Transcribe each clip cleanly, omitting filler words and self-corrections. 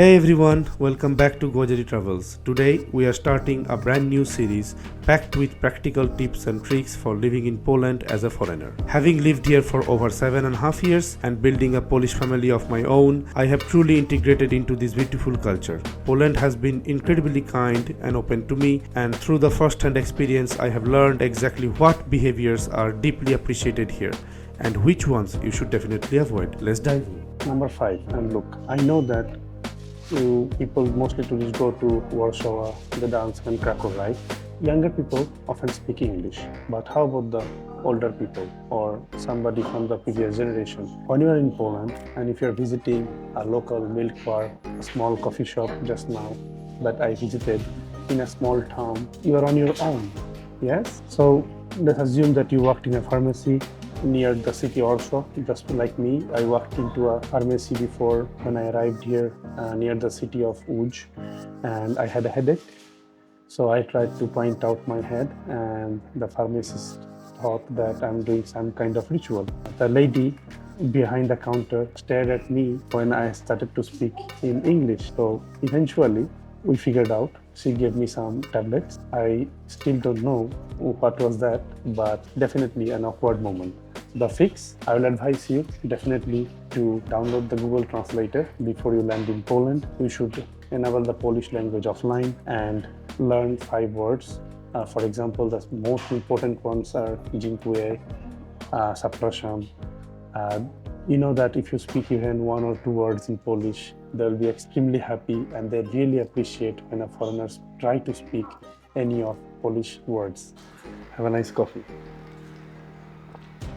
Hey everyone, welcome back to GoJDTravels. Today we are starting a brand new series packed with practical tips and tricks for living in Poland as a foreigner. Having lived here for over 7.5 years and building a Polish family of my own, I have truly integrated into this beautiful culture. Poland has been incredibly kind and open to me, and through the first-hand experience I have learned exactly what behaviors are deeply appreciated here and which ones you should definitely avoid. Let's dive in. Number 5, and look, I know that people, mostly tourists, go to Warsaw, Gdansk and Kraków, right? Younger people often speak English, but how about the older people or somebody from the previous generation? When you are in Poland and if you're visiting a local milk bar, a small coffee shop just now that I visited in a small town, you are on your own, yes? So let's assume that you worked in a pharmacy near the city Warsaw, just like me. I walked into a pharmacy before when I arrived here near the city of Łódź, and I had a headache. So I tried to point out my head, and the pharmacist thought that I'm doing some kind of ritual. The lady behind the counter stared at me when I started to speak in English. So eventually we figured out. She gave me some tablets. I still don't know what was that, but definitely an awkward moment. The fix, I will advise you definitely to download the Google Translator before you land in Poland. You should enable the Polish language offline and learn 5 words. For example, the most important ones are dziękuję, zapraszam. You know that if you speak even 1 or 2 words in Polish, they'll be extremely happy and they really appreciate when a foreigners try to speak any of Polish words. Have a nice coffee.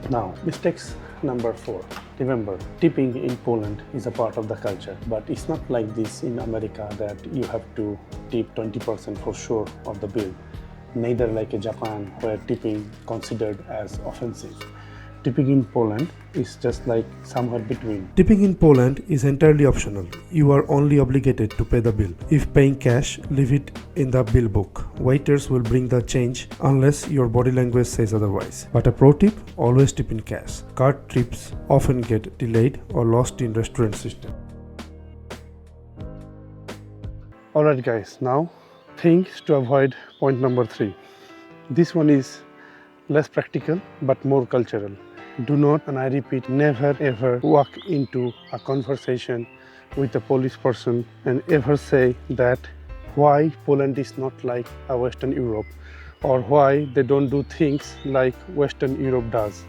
Now, mistakes number 4. Remember, tipping in Poland is a part of the culture, but it's not like this in America that you have to tip 20% for sure of the bill. Neither like in Japan, where tipping considered as offensive. Tipping in Poland is just like somewhere between. Tipping in Poland is entirely optional. You are only obligated to pay the bill. If paying cash, leave it in the bill book. Waiters will bring the change unless your body language says otherwise. But a pro tip, always tip in cash. Card trips often get delayed or lost in restaurant system. Alright guys, now things to avoid, point number 3. This one is less practical but more cultural. Do not, and I repeat, never ever walk into a conversation with a Polish person and ever say that why Poland is not like a Western Europe or why they don't do things like Western Europe does.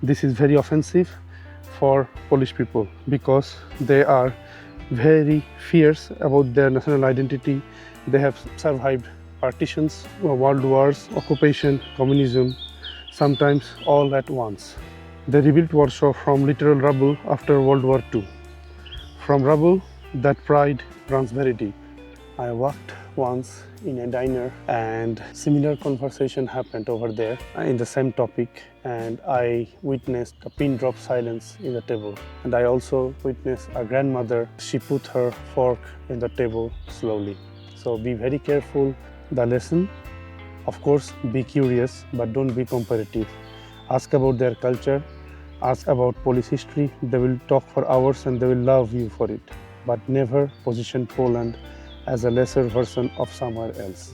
This is very offensive for Polish people because they are very fierce about their national identity. They have survived partitions, world wars, occupation, communism, sometimes all at once. They rebuilt Warsaw from literal rubble after World War II. From rubble, that pride runs very deep. I walked once in a diner and similar conversation happened over there in the same topic, and I witnessed a pin drop silence in the table. And I also witnessed a grandmother, she put her fork in the table slowly. So be very careful. The lesson, of course, be curious, but don't be competitive. Ask about their culture, ask about Polish history. They will talk for hours and they will love you for it. But never position Poland as a lesser version of somewhere else.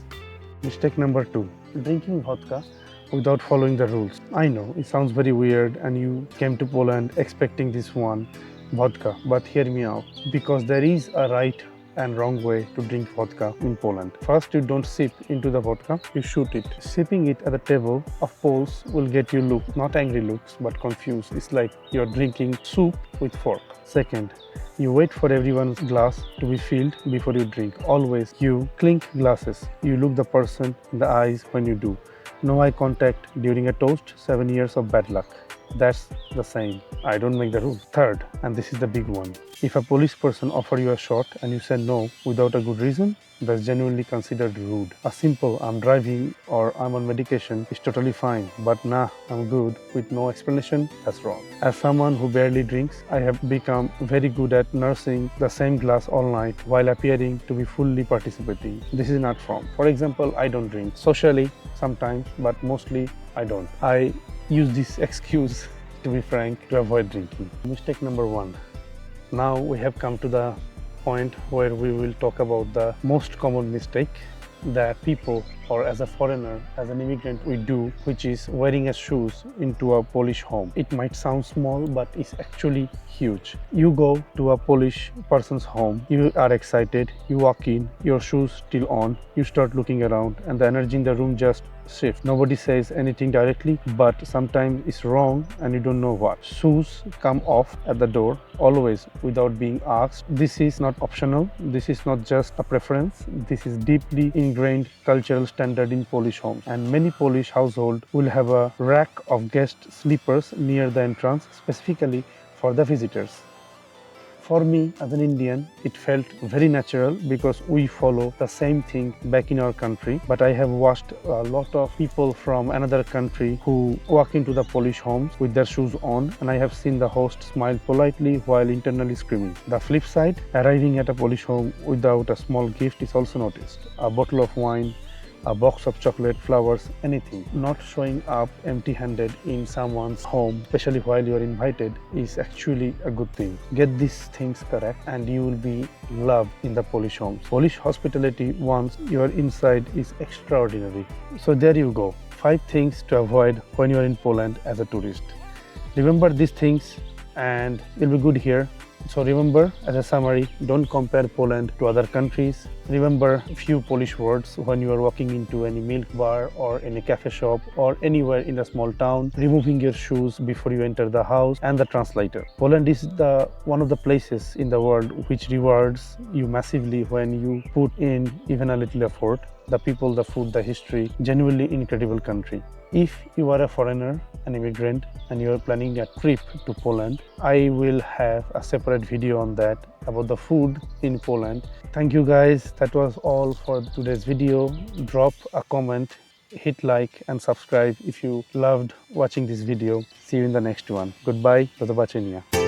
Mistake number 2, drinking vodka without following the rules. I know it sounds very weird and you came to Poland expecting this one, vodka, but hear me out, because there is a right and wrong way to drink vodka in Poland. First, you don't sip into the vodka, you shoot it. Sipping it at the table of Poles will get you looks, not angry looks, but confused. It's like you're drinking soup with fork. Second, you wait for everyone's glass to be filled before you drink. Always, you clink glasses. You look the person in the eyes when you do. No eye contact during a toast, 7 years of bad luck. That's the same. I don't make the rules. Third, and this is the big one. If a police person offers you a shot and you say no without a good reason, that's genuinely considered rude. A simple "I'm driving" or "I'm on medication" is totally fine, but "nah, I'm good" with no explanation, that's wrong. As someone who barely drinks, I have become very good at nursing the same glass all night while appearing to be fully participating. This is not from. For example, I don't drink. Socially, sometimes, but mostly I don't. I use this excuse, to be frank, to avoid drinking. Mistake number 1. Now we have come to the point where we will talk about the most common mistake that people, or as a foreigner, as an immigrant, we do, which is wearing a shoes into a Polish home. It might sound small, but it's actually huge. You go to a Polish person's home, you are excited, you walk in, your shoes still on, you start looking around, and the energy in the room just shifts. Nobody says anything directly, but sometimes it's wrong and you don't know what. Shoes come off at the door, always, without being asked. This is not optional, this is not just a preference, this is deeply ingrained cultural standard in Polish homes. And many Polish households will have a rack of guest sleepers near the entrance, specifically for the visitors. For me, as an Indian, it felt very natural because we follow the same thing back in our country. But I have watched a lot of people from another country who walk into the Polish homes with their shoes on, and I have seen the host smile politely while internally screaming. The flip side, arriving at a Polish home without a small gift is also noticed. A bottle of wine, a box of chocolate, flowers, anything. Not showing up empty-handed in someone's home, especially while you are invited, is actually a good thing. Get these things correct and you will be loved in the Polish homes. Polish hospitality once you are inside is extraordinary. So there you go. 5 things to avoid when you are in Poland as a tourist. Remember these things and you'll be good here. So remember, as a summary, don't compare Poland to other countries. Remember a few Polish words when you are walking into any milk bar or in a cafe shop or anywhere in a small town, removing your shoes before you enter the house, and the translator. Poland is one of the places in the world which rewards you massively when you put in even a little effort. The people, the food, the history, genuinely incredible country. If you are a foreigner, an immigrant, and you are planning a trip to Poland, I will have a separate video on that, about the food in Poland. Thank you guys, that was all for today's video. Drop a comment, hit like and subscribe if you loved watching this video. See you in the next one. Goodbye, do zobaczenia.